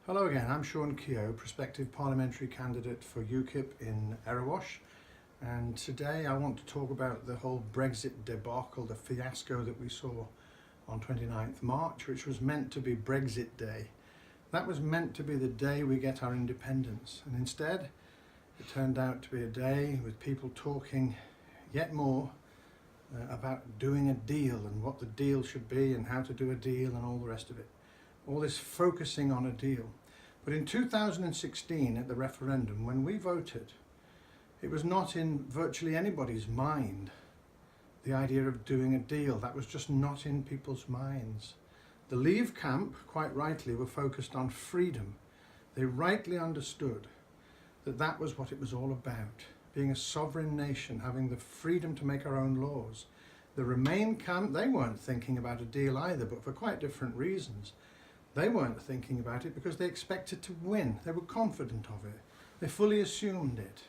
Hello again, I'm Sean Keogh, prospective parliamentary candidate for UKIP in Erewash, and today I want to talk about the whole Brexit debacle, the fiasco that we saw on 29th March, which was meant to be Brexit Day. That was meant to be the day we get our independence, and instead it turned out to be a day with people talking yet more about doing a deal and what the deal should be and how to do a deal and all the rest of it. All this focusing on a deal. But in 2016 at the referendum, when we voted, it was not in virtually anybody's mind, the idea of doing a deal. That was just not in people's minds. The Leave camp, quite rightly, were focused on freedom. They rightly understood that that was what it was all about, being a sovereign nation, having the freedom to make our own laws. The Remain camp, they weren't thinking about a deal either, but for quite different reasons. They weren't thinking about it because they expected to win. They were confident of it. They fully assumed it.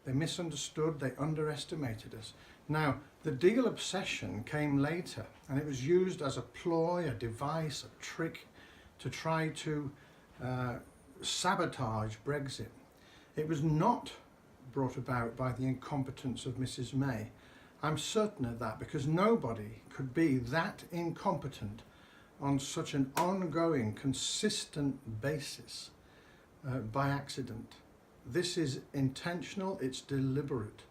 They misunderstood, they underestimated us. Now, the deal obsession came later, and it was used as a ploy, a device, a trick to try to sabotage Brexit. It was not brought about by the incompetence of Mrs May. I'm certain of that, because nobody could be that incompetent on such an ongoing, consistent basis by accident. This is intentional, it's deliberate.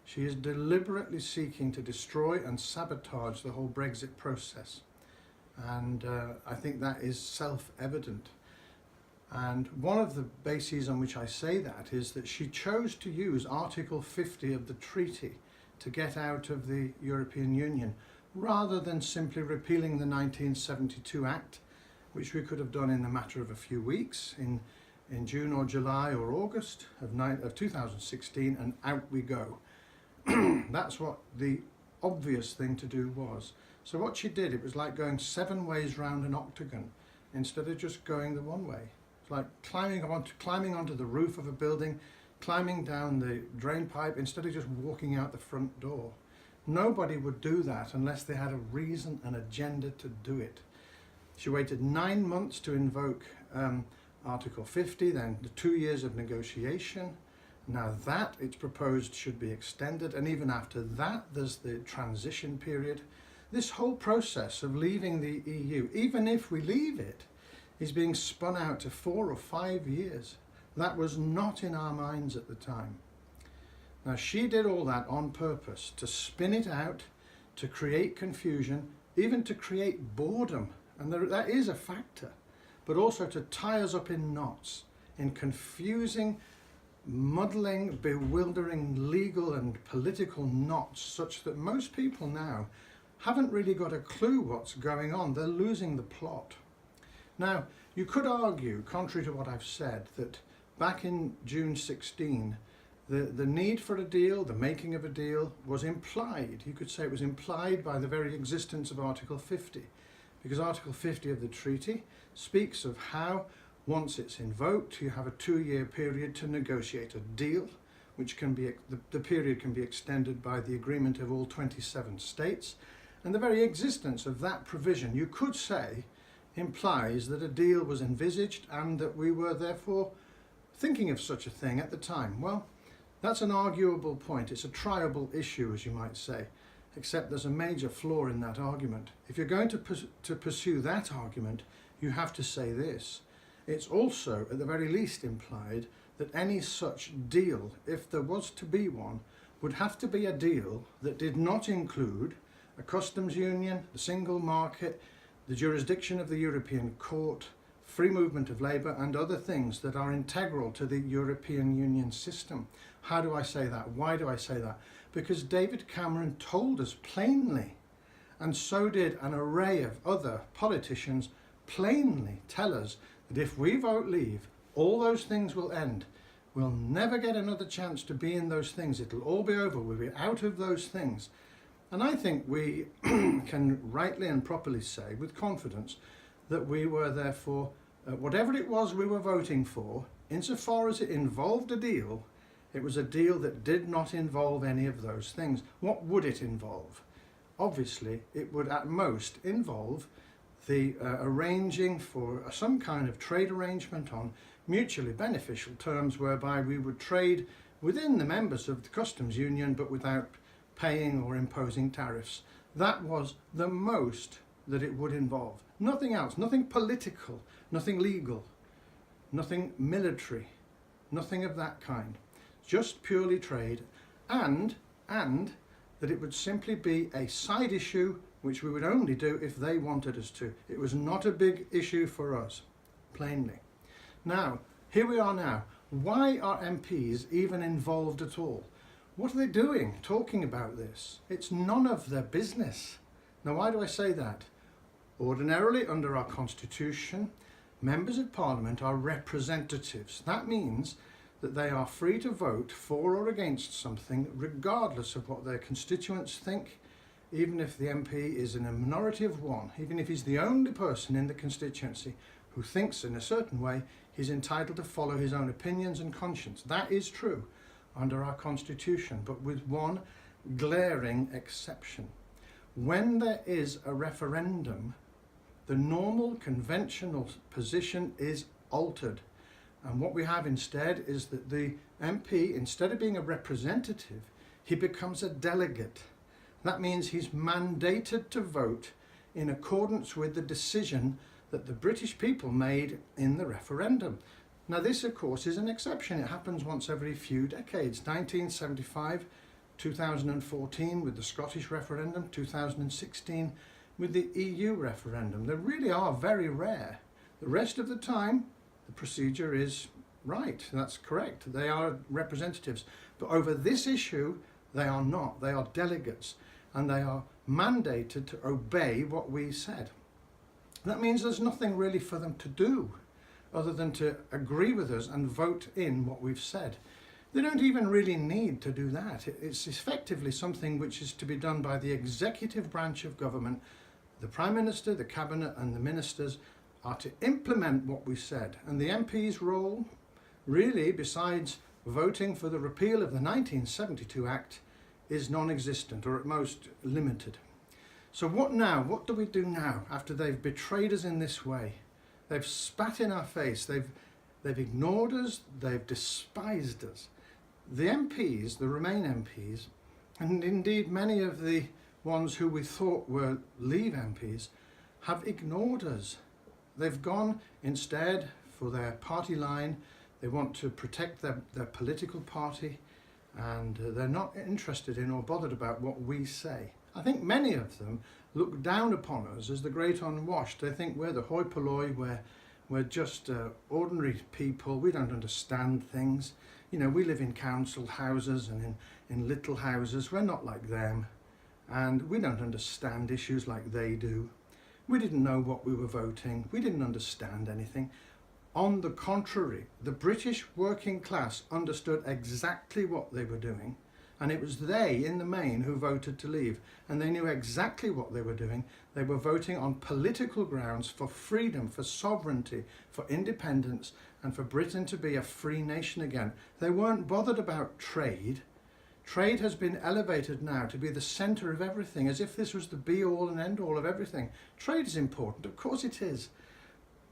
She is deliberately seeking to destroy and sabotage the whole Brexit process. And I think that is self-evident. And one of the bases on which I say that is that she chose to use Article 50 of the treaty to get out of the European Union, rather than simply repealing the 1972 Act, which we could have done in a matter of a few weeks, in June or July or August of 2016, and out we go. That's what the obvious thing to do was. So what she did, it was like going 7 ways round an octagon, instead of just going the one way. It's like climbing onto the roof of a building, climbing down the drain pipe, instead of just walking out the front door. Nobody would do that unless they had a reason, an agenda to do it. She waited 9 months to invoke Article 50, then the 2 years of negotiation. Now that, it's proposed, should be extended, and even after that there's the transition period. This whole process of leaving the EU, even if we leave it, is being spun out to 4 or 5 years. That was not in our minds at the time. Now, she did all that on purpose, to spin it out, to create confusion, even to create boredom, and that is a factor, but also to tie us up in knots, in confusing, muddling, bewildering legal and political knots, such that most people now haven't really got a clue what's going on. They're losing the plot. Now, you could argue, contrary to what I've said, that back in June 16, the need for a deal, the making of a deal, was implied. You could say it was implied by the very existence of Article 50, because Article 50 of the treaty speaks of how, once it's invoked, you have a 2-year period to negotiate a deal, which can be, the period can be extended by the agreement of all 27 states. And the very existence of that provision, you could say, implies that a deal was envisaged and that we were therefore thinking of such a thing at the time. Well, that's an arguable point. It's a triable issue, as you might say, except there's a major flaw in that argument. If you're going to pursue that argument, you have to say this. It's also, at the very least, implied that any such deal, if there was to be one, would have to be a deal that did not include a customs union, the single market, the jurisdiction of the European Court, free movement of labour, and other things that are integral to the European Union system. How do I say that? Why do I say that? Because David Cameron told us plainly, and so did an array of other politicians plainly tell us, that if we vote leave, all those things will end. We'll never get another chance to be in those things. It'll all be over. We'll be out of those things. And I think we can rightly and properly say with confidence that we were therefore, whatever it was we were voting for, insofar as it involved a deal, it was a deal that did not involve any of those things. What would it involve? Obviously, it would at most involve the arranging for some kind of trade arrangement on mutually beneficial terms whereby we would trade within the members of the customs union but without paying or imposing tariffs. That was the most that it would involve. Nothing else, nothing political, nothing legal, nothing military, nothing of that kind. Just purely trade, and that it would simply be a side issue which we would only do if they wanted us to. It was not a big issue for us, plainly. Now, here we are now. Why are MPs even involved at all? What are they doing talking about this? It's none of their business. Now, why do I say that? Ordinarily, under our constitution, members of parliament are representatives. That means that they are free to vote for or against something regardless of what their constituents think, even if the MP is in a minority of one, even if he's the only person in the constituency who thinks in a certain way, he's entitled to follow his own opinions and conscience. That is true under our constitution, but with one glaring exception. When there is a referendum, the normal conventional position is altered. And what we have instead is that the MP, instead of being a representative, he becomes a delegate. That means he's mandated to vote in accordance with the decision that the British people made in the referendum. Now this, of course, is an exception. It happens once every few decades. 1975, 2014 with the Scottish referendum, 2016 with the EU referendum. They really are very rare. The rest of the time, the procedure is right. That's correct. They are representatives. But over this issue, they are not. They are delegates, and they are mandated to obey what we said. That means there's nothing really for them to do other than to agree with us and vote in what we've said. They don't even really need to do that. It's effectively something which is to be done by the executive branch of government. The Prime Minister, the Cabinet and the Ministers are to implement what we said. And the MP's role, really, besides voting for the repeal of the 1972 Act, is non-existent, or at most limited. So what now? What do we do now after they've betrayed us in this way? They've spat in our face, they've ignored us, they've despised us. The MPs, the Remain MPs, and indeed many of the ones who we thought were Leave MPs, have ignored us. They've gone instead for their party line. They want to protect their political party, and they're not interested in or bothered about what we say. I think many of them look down upon us as the great unwashed. They think we're the hoi polloi, we're just ordinary people. We don't understand things. You know, we live in council houses and in little houses. We're not like them, and we don't understand issues like they do. We didn't know what we were voting. We didn't understand anything. On the contrary, the British working class understood exactly what they were doing, and it was they, in the main, who voted to leave, and they knew exactly what they were doing. They were voting on political grounds for freedom, for sovereignty, for independence, and for Britain to be a free nation again. They weren't bothered about trade. Trade has been elevated now to be the centre of everything, as if this was the be-all and end-all of everything. Trade is important, of course it is.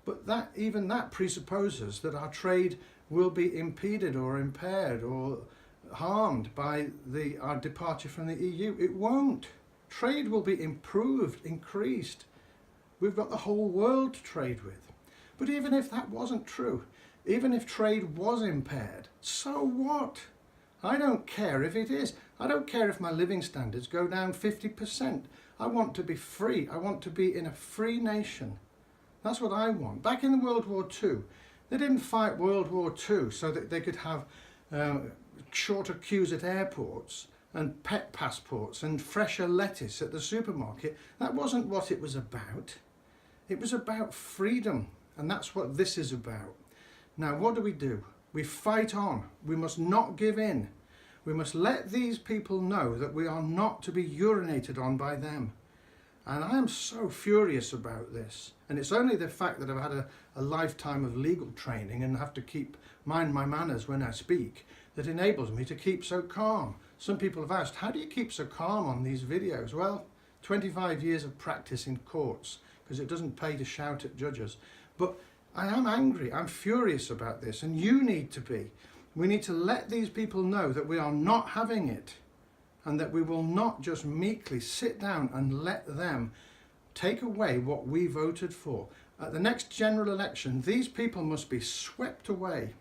But even that presupposes that our trade will be impeded or impaired or harmed by our departure from the EU. It won't. Trade will be improved, increased. We've got the whole world to trade with. But even if that wasn't true, even if trade was impaired, so what? I don't care if it is. I don't care if my living standards go down 50%. I want to be free. I want to be in a free nation. That's what I want. Back in World War II, they didn't fight World War II so that they could have shorter queues at airports and pet passports and fresher lettuce at the supermarket. That wasn't what it was about. It was about freedom, and that's what this is about. Now, what do? We fight on. We must not give in. We must let these people know that we are not to be urinated on by them. And I am so furious about this. And it's only the fact that I've had a lifetime of legal training and have to mind my manners when I speak that enables me to keep so calm. Some people have asked, how do you keep so calm on these videos? Well, 25 years of practice in courts because it doesn't pay to shout at judges. But I am angry, I'm furious about this, and you need to be. We need to let these people know that we are not having it, and that we will not just meekly sit down and let them take away what we voted for. At the next general election, these people must be swept away.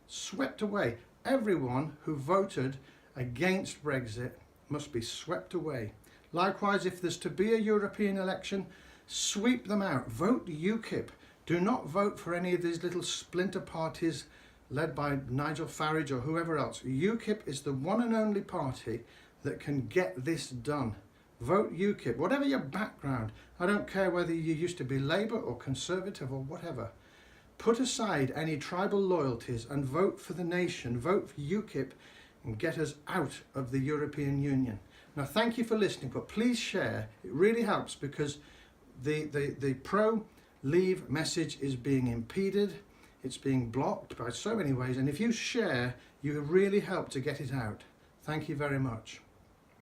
Swept away. Everyone who voted against Brexit must be swept away. Likewise, if there's to be a European election, sweep them out. Vote UKIP. Do not vote for any of these little splinter parties led by Nigel Farage or whoever else. UKIP is the one and only party that can get this done. Vote UKIP. Whatever your background, I don't care whether you used to be Labour or Conservative or whatever. Put aside any tribal loyalties and vote for the nation. Vote for UKIP and get us out of the European Union. Now, thank you for listening, but please share. It really helps, because the pro-leave message is being impeded. It's being blocked by so many ways. And if you share, you really help to get it out. Thank you very much.